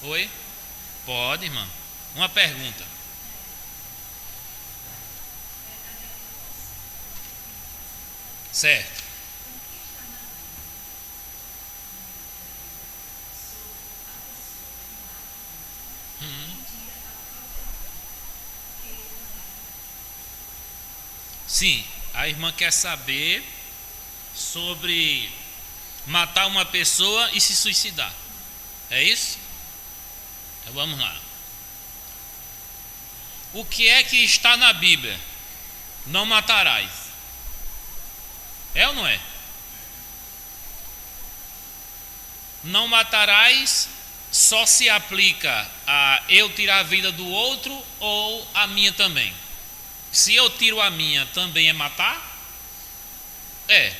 Oi? Pode, irmã. Uma pergunta. Certo. Uhum. Sim, a irmã quer saber sobre matar uma pessoa e se suicidar. É isso? Então vamos lá. O que é que está na Bíblia? Não matarás. É ou não é? Não matarás só se aplica a eu tirar a vida do outro ou a minha também? Se eu tiro a minha, também é matar? É.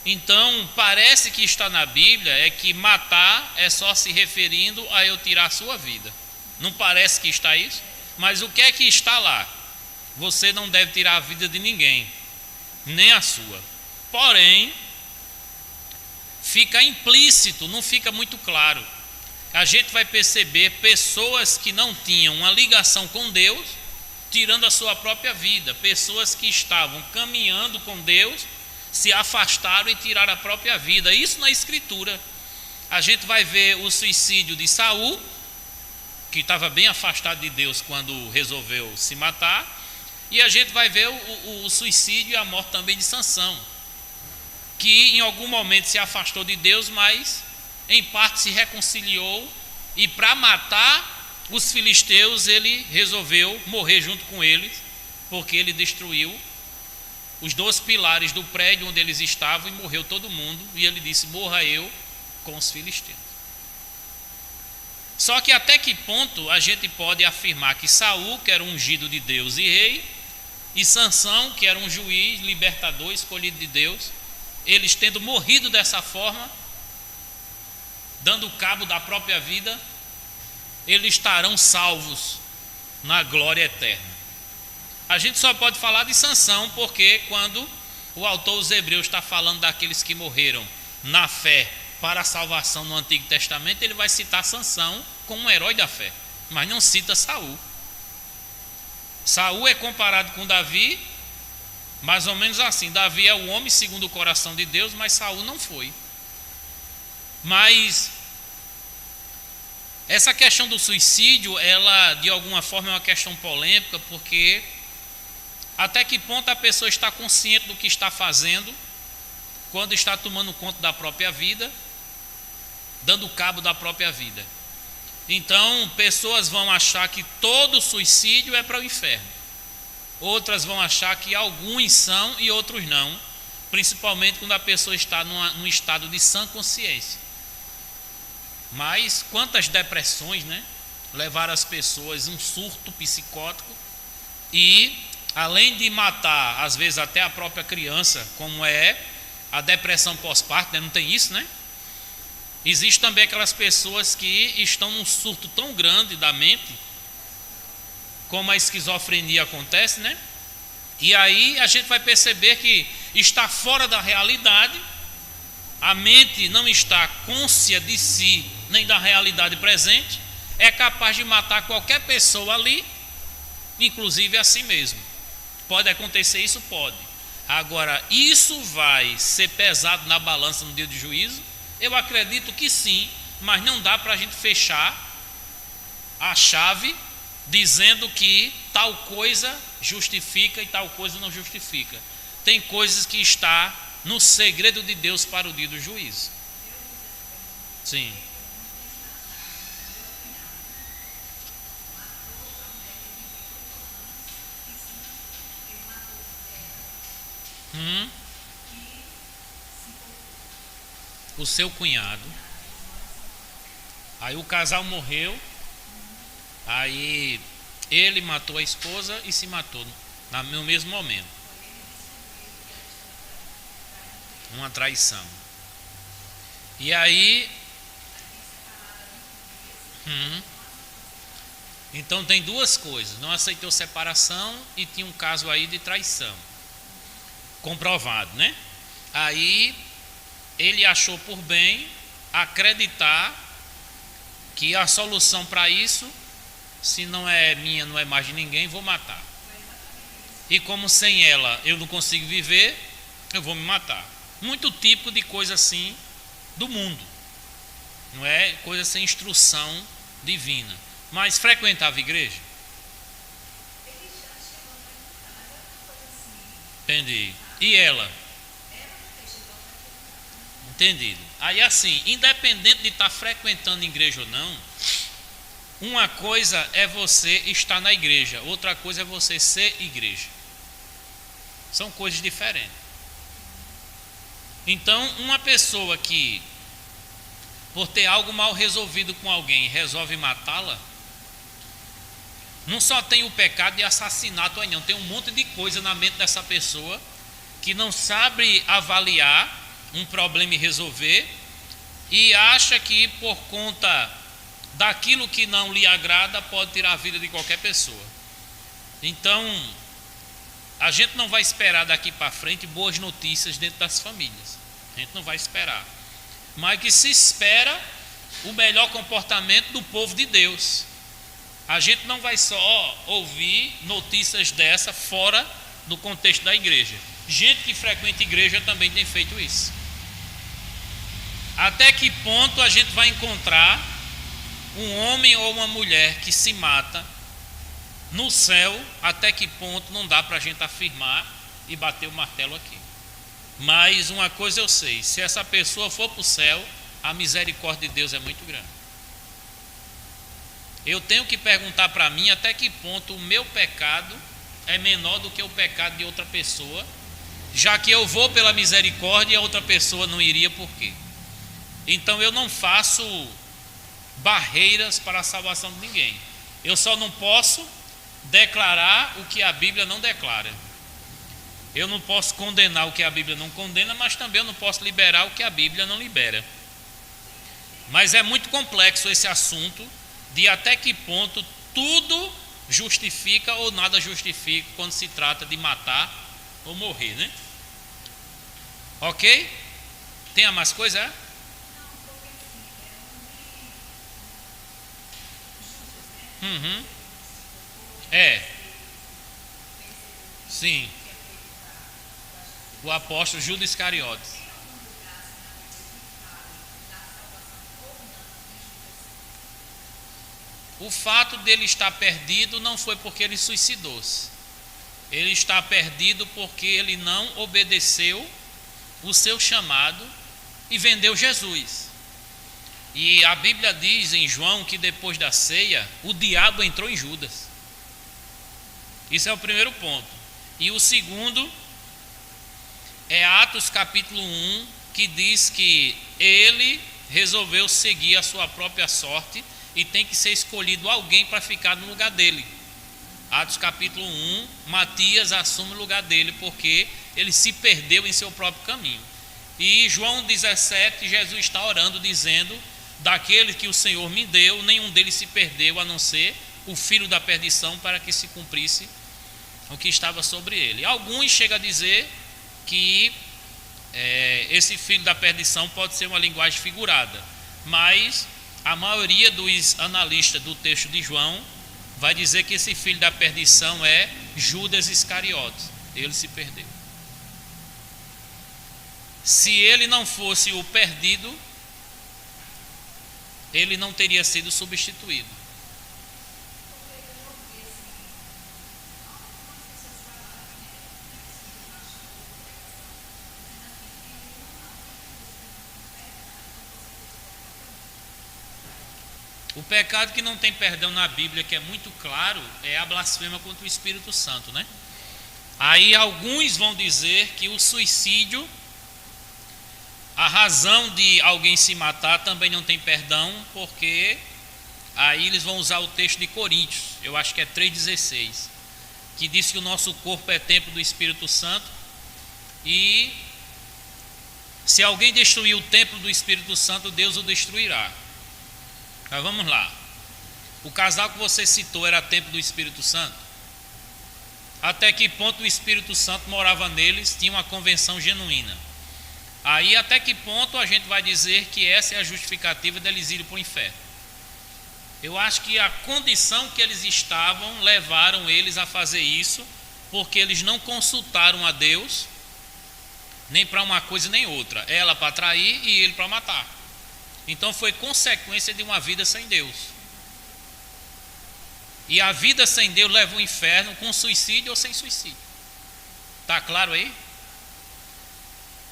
Então, parece que está na Bíblia é que matar é só se referindo a eu tirar a sua vida. Não parece que está isso? Mas o que é que está lá? Você não deve tirar a vida de ninguém, nem a sua. Porém, fica implícito, não fica muito claro. A gente vai perceber pessoas que não tinham uma ligação com Deus, tirando a sua própria vida. Pessoas que estavam caminhando com Deus, se afastaram e tiraram a própria vida. Isso na Escritura. A gente vai ver o suicídio de Saul, que estava bem afastado de Deus quando resolveu se matar. E a gente vai ver o suicídio e a morte também de Sansão, que em algum momento se afastou de Deus, mas em parte se reconciliou, e para matar os filisteus ele resolveu morrer junto com eles, porque ele destruiu os 2 pilares do prédio onde eles estavam e morreu todo mundo, e ele disse: morra eu com os filisteus. Só que até que ponto a gente pode afirmar que Saul, que era ungido de Deus e rei, e Sansão, que era um juiz, libertador, escolhido de Deus, eles tendo morrido dessa forma, dando cabo da própria vida, eles estarão salvos na glória eterna? A gente só pode falar de Sansão, porque quando o autor dos Hebreus está falando daqueles que morreram na fé para a salvação no Antigo Testamento, ele vai citar Sansão como um herói da fé, mas não cita Saul. Saul é comparado com Davi, mais ou menos assim. Davi é o homem segundo o coração de Deus, mas Saul não foi. Mas essa questão do suicídio, ela de alguma forma é uma questão polêmica, porque até que ponto a pessoa está consciente do que está fazendo quando está tomando conta da própria vida, dando cabo da própria vida. Então, pessoas vão achar que todo suicídio é para o inferno. Outras vão achar que alguns são e outros não, principalmente quando a pessoa está num estado de sã consciência. Mas quantas depressões, né, levaram as pessoas a um surto psicótico e, além de matar, às vezes até a própria criança, como é a depressão pós-parto, né? Não tem isso, né? Existe também aquelas pessoas que estão num surto tão grande da mente, como a esquizofrenia acontece, né? E aí a gente vai perceber que está fora da realidade, a mente não está cônscia de si, nem da realidade presente, é capaz de matar qualquer pessoa ali, inclusive a si mesmo. Pode acontecer isso? Pode. Agora, isso vai ser pesado na balança no dia de juízo? Eu acredito que sim, mas não dá para a gente fechar a chave dizendo que tal coisa justifica e tal coisa não justifica. Tem coisas que está no segredo de Deus para o dia do juízo. Sim. O seu cunhado. Aí o casal morreu. Aí ele matou a esposa e se matou no mesmo momento. Uma traição. E aí então tem duas coisas. Não aceitou separação e tinha um caso aí de traição comprovado, né? Aí ele achou por bem acreditar que a solução para isso, se não é minha, não é mais de ninguém, vou matar. E como sem ela eu não consigo viver, eu vou me matar. Muito típico de coisa assim do mundo. Não é coisa sem instrução divina. Mas frequentava a igreja? Entendi. E ela? Entendido. Aí assim, independente de estar frequentando igreja ou não, uma coisa é você estar na igreja, outra coisa é você ser igreja. São coisas diferentes. Então, uma pessoa que, por ter algo mal resolvido com alguém, resolve matá-la, não só tem o pecado de assassinato aí não, tem um monte de coisa na mente dessa pessoa que não sabe avaliar um problema e resolver, e acha que por conta daquilo que não lhe agrada pode tirar a vida de qualquer pessoa. Então, a gente não vai esperar daqui para frente boas notícias dentro das famílias. A gente não vai esperar. Mas que se espera o melhor comportamento do povo de Deus. A gente não vai só ouvir notícias dessa fora do contexto da igreja. Gente que frequenta a igreja também tem feito isso. Até que ponto a gente vai encontrar um homem ou uma mulher que se mata no céu? Até que ponto não dá para a gente afirmar e bater o martelo aqui. Mas uma coisa eu sei, se essa pessoa for para o céu, a misericórdia de Deus é muito grande. Eu tenho que perguntar para mim até que ponto o meu pecado é menor do que o pecado de outra pessoa, já que eu vou pela misericórdia e a outra pessoa não iria, por quê? Então eu não faço barreiras para a salvação de ninguém. Eu só não posso declarar o que a Bíblia não declara. Eu não posso condenar o que a Bíblia não condena, mas também eu não posso liberar o que a Bíblia não libera. Mas é muito complexo esse assunto de até que ponto tudo justifica ou nada justifica quando se trata de matar ou morrer, né? Ok? Tem mais coisa? É? É. Sim. O apóstolo Judas Iscariotes. O fato dele estar perdido não foi porque ele suicidou-se. Ele está perdido porque ele não obedeceu o seu chamado e vendeu Jesus. E a Bíblia diz em João que depois da ceia, o diabo entrou em Judas. Isso é o primeiro ponto. E o segundo é Atos capítulo 1, que diz que ele resolveu seguir a sua própria sorte e tem que ser escolhido alguém para ficar no lugar dele. Atos capítulo 1, Matias assume o lugar dele porque ele se perdeu em seu próprio caminho. E João 17, Jesus está orando dizendo: daquele que o Senhor me deu, nenhum deles se perdeu, a não ser o filho da perdição, para que se cumprisse o que estava sobre ele. Alguns chegam a dizer que esse filho da perdição pode ser uma linguagem figurada, mas a maioria dos analistas do texto de João vai dizer que esse filho da perdição é Judas Iscariotes. Ele se perdeu. Se ele não fosse o perdido, ele não teria sido substituído. O pecado que não tem perdão na Bíblia, que é muito claro, é a blasfêmia contra o Espírito Santo, né? Aí alguns vão dizer que o suicídio, a razão de alguém se matar, também não tem perdão, porque aí eles vão usar o texto de Coríntios, eu acho que é 3,16, que diz que o nosso corpo é templo do Espírito Santo, e se alguém destruir o templo do Espírito Santo, Deus o destruirá. Mas vamos lá. O casal que você citou era templo do Espírito Santo? Até que ponto o Espírito Santo morava neles, tinha uma convenção genuína? Aí até que ponto a gente vai dizer que essa é a justificativa deles irem para o inferno? Eu acho que a condição que eles estavam levaram eles a fazer isso, porque eles não consultaram a Deus, nem para uma coisa nem outra. Ela para trair e ele para matar. Então foi consequência de uma vida sem Deus. E a vida sem Deus leva ao inferno com suicídio ou sem suicídio. Está claro aí?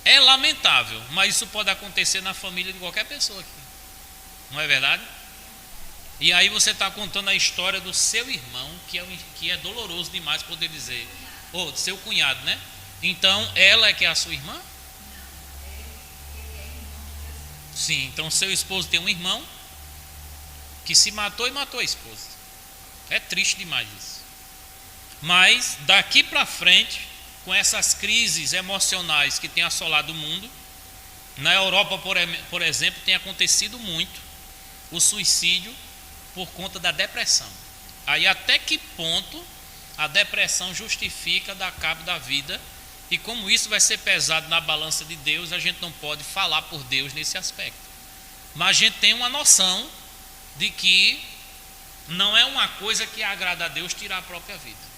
É lamentável, mas isso pode acontecer na família de qualquer pessoa aqui. Não é verdade? E aí você está contando a história do seu irmão, que é doloroso demais poder dizer. Ou do seu cunhado, né? Então, ela é que é a sua irmã? Sim, então seu esposo tem um irmão que se matou e matou a esposa. É triste demais isso. Mas, daqui para frente, com essas crises emocionais que tem assolado o mundo, na Europa, por exemplo, tem acontecido muito o suicídio por conta da depressão. Aí até que ponto a depressão justifica dar cabo da vida, e como isso vai ser pesado na balança de Deus, a gente não pode falar por Deus nesse aspecto. Mas a gente tem uma noção de que não é uma coisa que agrada a Deus tirar a própria vida.